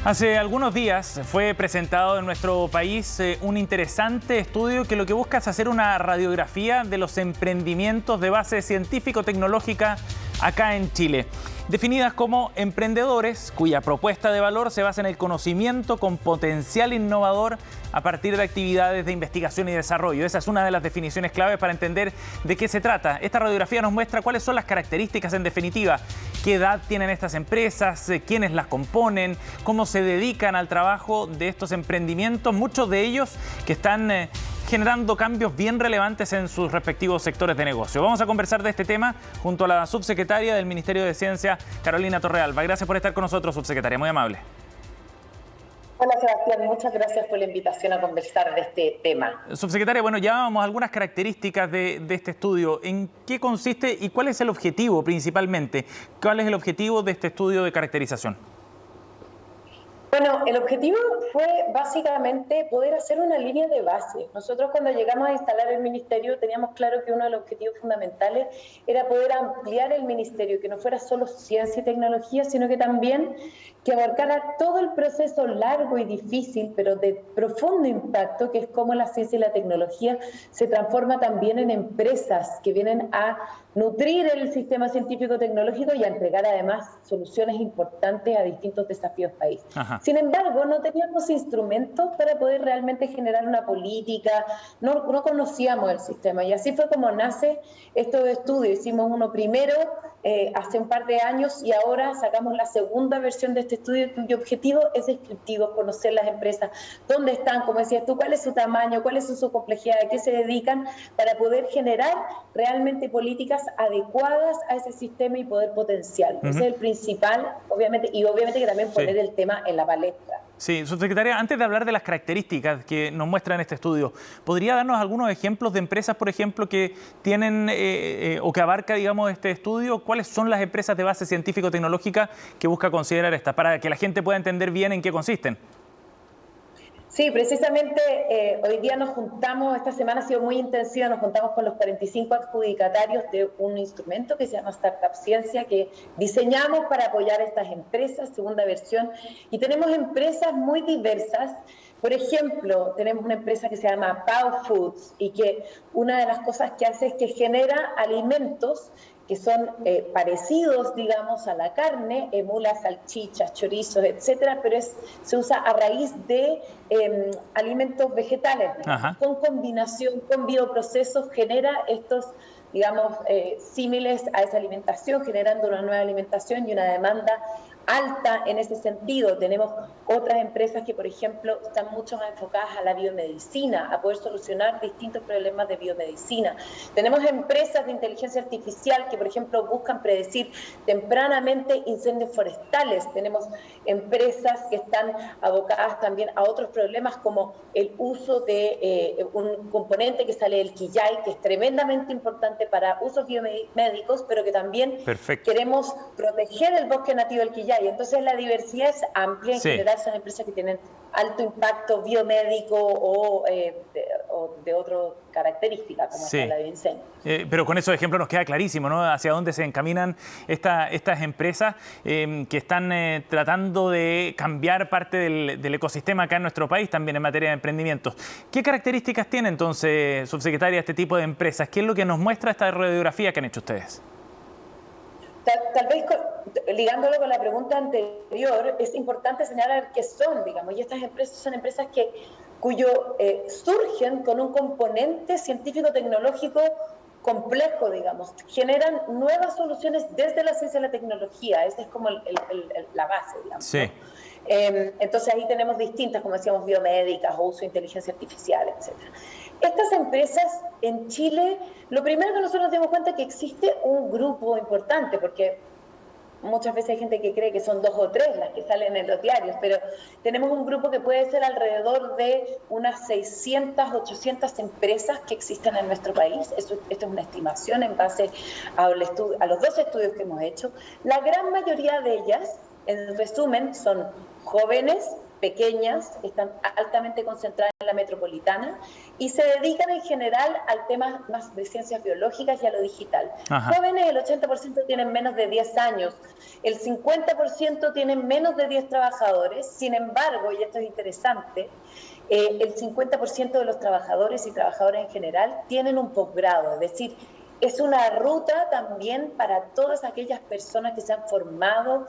Hace algunos días fue presentado en nuestro país un interesante estudio que lo que busca es hacer una radiografía de los emprendimientos de base científico-tecnológica acá en Chile, definidas como emprendedores cuya propuesta de valor se basa en el conocimiento con potencial innovador a partir de actividades de investigación y desarrollo. Esa es una de las definiciones claves para entender de qué se trata. Esta radiografía nos muestra cuáles son las características en definitiva, qué edad tienen estas empresas, quiénes las componen, cómo se dedican al trabajo de estos emprendimientos, muchos de ellos que están generando cambios bien relevantes en sus respectivos sectores de negocio. Vamos a conversar de este tema junto a la subsecretaria del Ministerio de Ciencia, Carolina Torrealba. Gracias por estar con nosotros, subsecretaria, muy amable. Hola Sebastián, muchas gracias por la invitación a conversar de este tema. Subsecretaria, bueno, ya vamos a algunas características de este estudio. ¿En qué consiste y cuál es el objetivo principalmente? ¿Cuál es el objetivo de este estudio de caracterización? Bueno, el objetivo fue básicamente poder hacer una línea de base. Nosotros cuando llegamos a instalar el ministerio teníamos claro que uno de los objetivos fundamentales era poder ampliar el ministerio, que no fuera solo ciencia y tecnología, sino que también que abarcara todo el proceso largo y difícil, pero de profundo impacto, que es cómo la ciencia y la tecnología se transforma también en empresas que vienen a nutrir el sistema científico-tecnológico y a entregar además soluciones importantes a distintos desafíos país. Ajá. Sin embargo, no teníamos instrumentos para poder realmente generar una política, no conocíamos el sistema y así fue como nace estos estudios. Hicimos uno primero hace un par de años y ahora sacamos la segunda versión de este estudio cuyo objetivo es descriptivo, conocer las empresas, dónde están, como decías tú, cuál es su tamaño, cuál es su complejidad, a qué se dedican para poder generar realmente políticas adecuadas a ese sistema y poder potenciarlo. Ese es el principal, obviamente, y obviamente que también poner el tema en la palestra. Sí, subsecretaria, antes de hablar de las características que nos muestran este estudio, ¿podría darnos algunos ejemplos de empresas, por ejemplo, que tienen o que abarca, digamos, este estudio? ¿Cuáles son las empresas de base científico-tecnológica que busca considerar esta, para que la gente pueda entender bien en qué consisten? Sí, precisamente hoy día nos juntamos, esta semana ha sido muy intensiva, nos juntamos con los 45 adjudicatarios de un instrumento que se llama Startup Ciencia, que diseñamos para apoyar a estas empresas, segunda versión, y tenemos empresas muy diversas. Por ejemplo, tenemos una empresa que se llama Pau Foods y que una de las cosas que hace es que genera alimentos que son parecidos, digamos, a la carne, emula salchichas, chorizos, etcétera, pero se usa a raíz de alimentos vegetales. Con combinación, con bioprocesos, genera estos, digamos, símiles a esa alimentación, generando una nueva alimentación y una demanda alta en ese sentido. Tenemos otras empresas que, por ejemplo, están mucho más enfocadas a la biomedicina, a poder solucionar distintos problemas de biomedicina. Tenemos empresas de inteligencia artificial que, por ejemplo, buscan predecir tempranamente incendios forestales. Tenemos empresas que están abocadas también a otros problemas como el uso de un componente que sale del quillay, que es tremendamente importante para usos biomédicos, pero que también queremos proteger el bosque nativo del quillay. Entonces la diversidad es amplia, en general son empresas que tienen alto impacto biomédico o de otra característica, como la de incendio. Pero con esos ejemplos nos queda clarísimo, ¿no? Hacia dónde se encaminan estas empresas que están tratando de cambiar parte del ecosistema acá en nuestro país, también en materia de emprendimientos. ¿Qué características tiene entonces, subsecretaria, este tipo de empresas? ¿Qué es lo que nos muestra esta radiografía que han hecho ustedes? Tal vez ligándolo con la pregunta anterior, es importante señalar qué son, digamos, y estas empresas son empresas cuyo surgen con un componente científico-tecnológico complejo, digamos, generan nuevas soluciones desde la ciencia y la tecnología, esa es como la base, digamos. Sí. ¿No? Entonces ahí tenemos distintas, como decíamos, biomédicas o uso de inteligencia artificial, etc. Estas empresas en Chile, lo primero que nosotros nos dimos cuenta es que existe un grupo importante, porque muchas veces hay gente que cree que son 2 o 3 las que salen en los diarios, pero tenemos un grupo que puede ser alrededor de unas 600, 800 empresas que existen en nuestro país. Esto es una estimación en base a los 2 estudios que hemos hecho. La gran mayoría de ellas, en resumen, son jóvenes, pequeñas, están altamente concentradas en la metropolitana y se dedican en general al tema más de ciencias biológicas y a lo digital. Ajá. Jóvenes, el 80% tienen menos de 10 años, el 50% tienen menos de 10 trabajadores, sin embargo, y esto es interesante, el 50% de los trabajadores y trabajadoras en general tienen un posgrado, es decir, es una ruta también para todas aquellas personas que se han formado,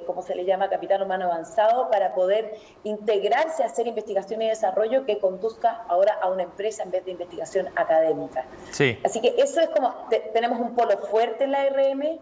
como se le llama capital humano avanzado, para poder integrarse a hacer investigación y desarrollo que conduzca ahora a una empresa en vez de investigación académica. Sí. Así que eso es como, tenemos un polo fuerte en la RM,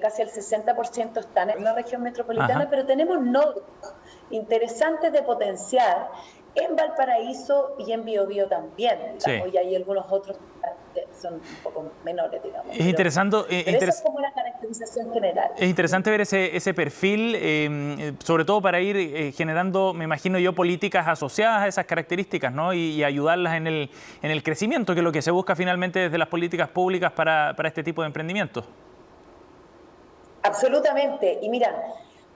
casi el 60% están en la región metropolitana, Ajá. pero tenemos nodos interesantes de potenciar en Valparaíso y en Biobío también, digamos, y hay algunos otros que son un poco menores, digamos. Es interesante, pero eso es como una caracterización general. Es interesante ver ese perfil, sobre todo para ir generando, me imagino yo, políticas asociadas a esas características, ¿no? Y ayudarlas en el crecimiento, que es lo que se busca finalmente desde las políticas públicas para este tipo de emprendimientos. Absolutamente. Y mira,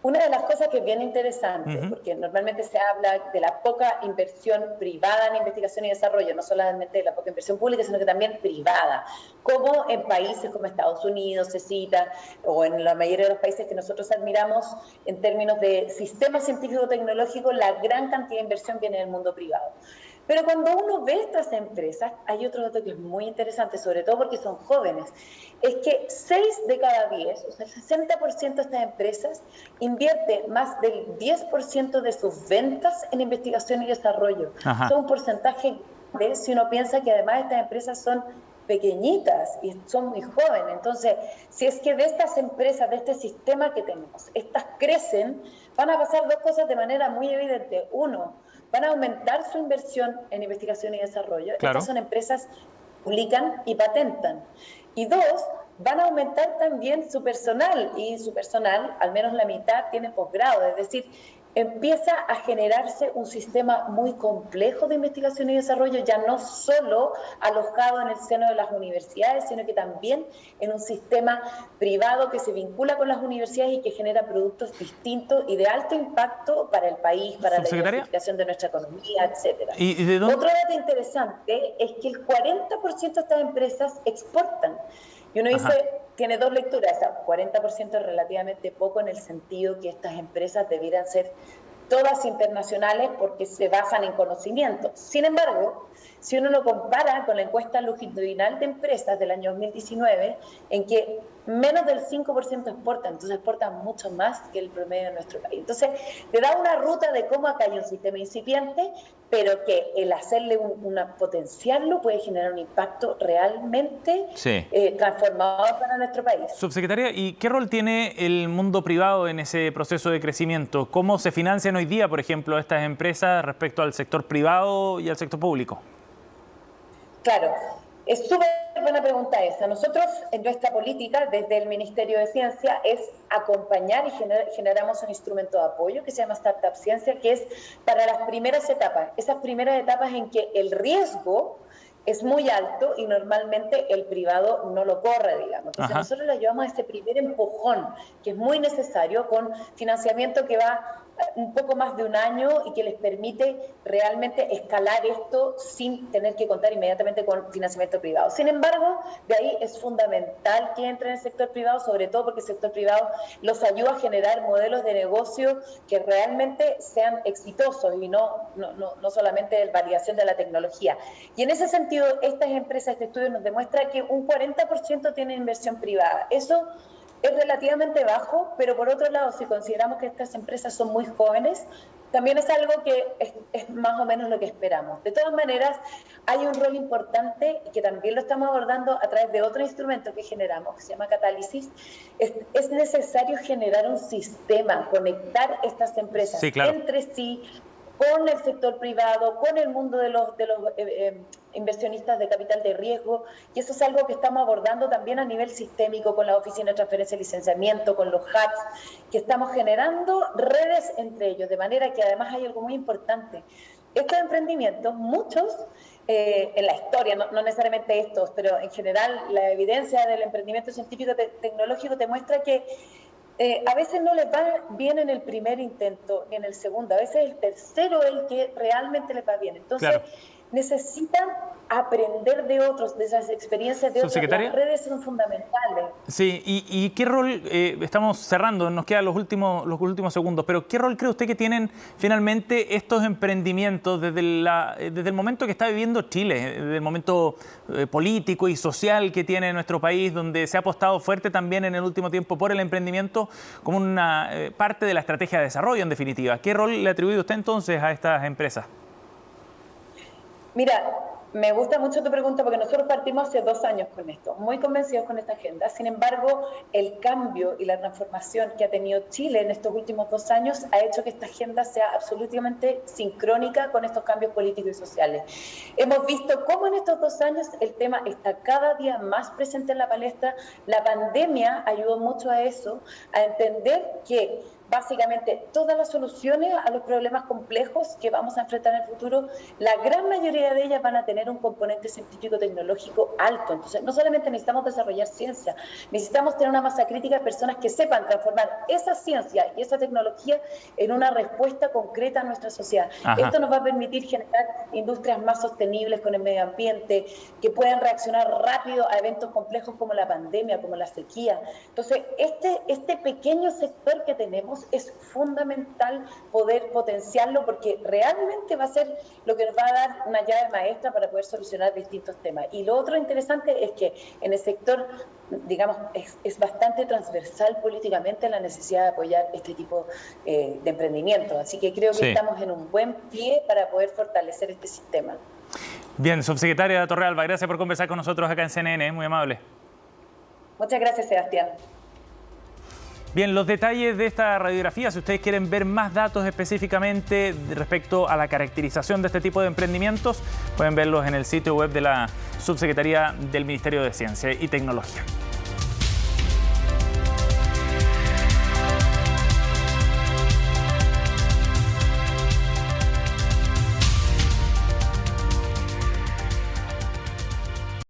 una de las cosas que es bien interesante, porque normalmente se habla de la poca inversión privada en investigación y desarrollo, no solamente de la poca inversión pública, sino que también privada, como en países como Estados Unidos se cita, o en la mayoría de los países que nosotros admiramos en términos de sistema científico-tecnológico, la gran cantidad de inversión viene del mundo privado. Pero cuando uno ve estas empresas, hay otro dato que es muy interesante, sobre todo porque son jóvenes, es que 6 de cada 10, o sea, el 60% de estas empresas invierte más del 10% de sus ventas en investigación y desarrollo. Ajá. Son un porcentaje grande si uno piensa que además estas empresas son pequeñitas y son muy jóvenes. Entonces, si es que de estas empresas, de este sistema que tenemos, estas crecen, van a pasar dos cosas de manera muy evidente. Uno, van a aumentar su inversión en investigación y desarrollo. Claro. Estas son empresas que publican y patentan. Y dos, van a aumentar también su personal, y su personal, al menos la mitad, tiene posgrado, es decir, empieza a generarse un sistema muy complejo de investigación y desarrollo, ya no solo alojado en el seno de las universidades, sino que también en un sistema privado que se vincula con las universidades y que genera productos distintos y de alto impacto para el país, para la diversificación de nuestra economía, etcétera. ¿Y de dónde? Otro dato interesante es que el 40% de estas empresas exportan. Y uno dice, tiene dos lecturas, o sea, 40% es relativamente poco en el sentido que estas empresas debieran ser todas internacionales porque se basan en conocimiento. Sin embargo, si uno lo compara con la encuesta longitudinal de empresas del año 2019, en que menos del 5% exportan, entonces exportan mucho más que el promedio de nuestro país. Entonces, le da una ruta de cómo acá hay un sistema incipiente, pero que el hacerle potenciarlo puede generar un impacto realmente transformador para nuestro país. Subsecretaria, ¿y qué rol tiene el mundo privado en ese proceso de crecimiento? ¿Cómo se financian hoy día, por ejemplo, estas empresas respecto al sector privado y al sector público? Claro, es súper buena pregunta esa. Nosotros en nuestra política desde el Ministerio de Ciencia es acompañar y generamos un instrumento de apoyo que se llama Startup Ciencia, que es para las primeras etapas, esas primeras etapas en que el riesgo es muy alto y normalmente el privado no lo corre, digamos. Entonces nosotros le ayudamos a ese primer empujón, que es muy necesario, con financiamiento que va un poco más de un año y que les permite realmente escalar esto sin tener que contar inmediatamente con financiamiento privado. Sin embargo, de ahí es fundamental que entre en el sector privado, sobre todo porque el sector privado los ayuda a generar modelos de negocio que realmente sean exitosos y no solamente de validación de la tecnología. Y en ese sentido, estas empresas, este estudio nos demuestra que un 40% tienen inversión privada. Eso es relativamente bajo, pero por otro lado, si consideramos que estas empresas son muy jóvenes, también es algo que es más o menos lo que esperamos. De todas maneras, hay un rol importante y que también lo estamos abordando a través de otro instrumento que generamos, que se llama Catálisis. Es necesario generar un sistema, conectar estas empresas entre sí, con el sector privado, con el mundo de los inversionistas de capital de riesgo, y eso es algo que estamos abordando también a nivel sistémico con la Oficina de Transferencia y Licenciamiento, con los hubs, que estamos generando redes entre ellos, de manera que además hay algo muy importante. Estos emprendimientos, muchos en la historia, no necesariamente estos, pero en general la evidencia del emprendimiento científico tecnológico te muestra que A veces no les va bien en el primer intento ni en el segundo, a veces el tercero es el que realmente les va bien. Entonces, claro, necesitan aprender de otros, de esas experiencias de otros. Las redes son fundamentales. Sí, y ¿qué rol, estamos cerrando, nos quedan los últimos segundos, pero qué rol cree usted que tienen finalmente estos emprendimientos desde el momento que está viviendo Chile, desde el momento político y social que tiene nuestro país, donde se ha apostado fuerte también en el último tiempo por el emprendimiento como una parte de la estrategia de desarrollo, en definitiva? ¿Qué rol le atribuye usted entonces a estas empresas? Mira, me gusta mucho tu pregunta porque nosotros partimos hace 2 años con esto, muy convencidos con esta agenda. Sin embargo, el cambio y la transformación que ha tenido Chile en estos últimos 2 años ha hecho que esta agenda sea absolutamente sincrónica con estos cambios políticos y sociales. Hemos visto cómo en estos 2 años el tema está cada día más presente en la palestra. La pandemia ayudó mucho a eso, a entender que básicamente todas las soluciones a los problemas complejos que vamos a enfrentar en el futuro, la gran mayoría de ellas van a tener un componente científico-tecnológico alto. Entonces, no solamente necesitamos desarrollar ciencia, necesitamos tener una masa crítica de personas que sepan transformar esa ciencia y esa tecnología en una respuesta concreta a nuestra sociedad. Ajá. Esto nos va a permitir generar industrias más sostenibles con el medio ambiente, que puedan reaccionar rápido a eventos complejos como la pandemia, como la sequía. Entonces, este pequeño sector que tenemos es fundamental poder potenciarlo porque realmente va a ser lo que nos va a dar una llave maestra para poder solucionar distintos temas. Y lo otro interesante es que en el sector, digamos, es bastante transversal políticamente la necesidad de apoyar este tipo de emprendimientos. Así que creo que estamos en un buen pie para poder fortalecer este sistema. Bien, subsecretaria Torrealba, gracias por conversar con nosotros acá en CNN, muy amable. Muchas gracias, Sebastián. Bien, los detalles de esta radiografía, si ustedes quieren ver más datos específicamente respecto a la caracterización de este tipo de emprendimientos, pueden verlos en el sitio web de la Subsecretaría del Ministerio de Ciencia y Tecnología.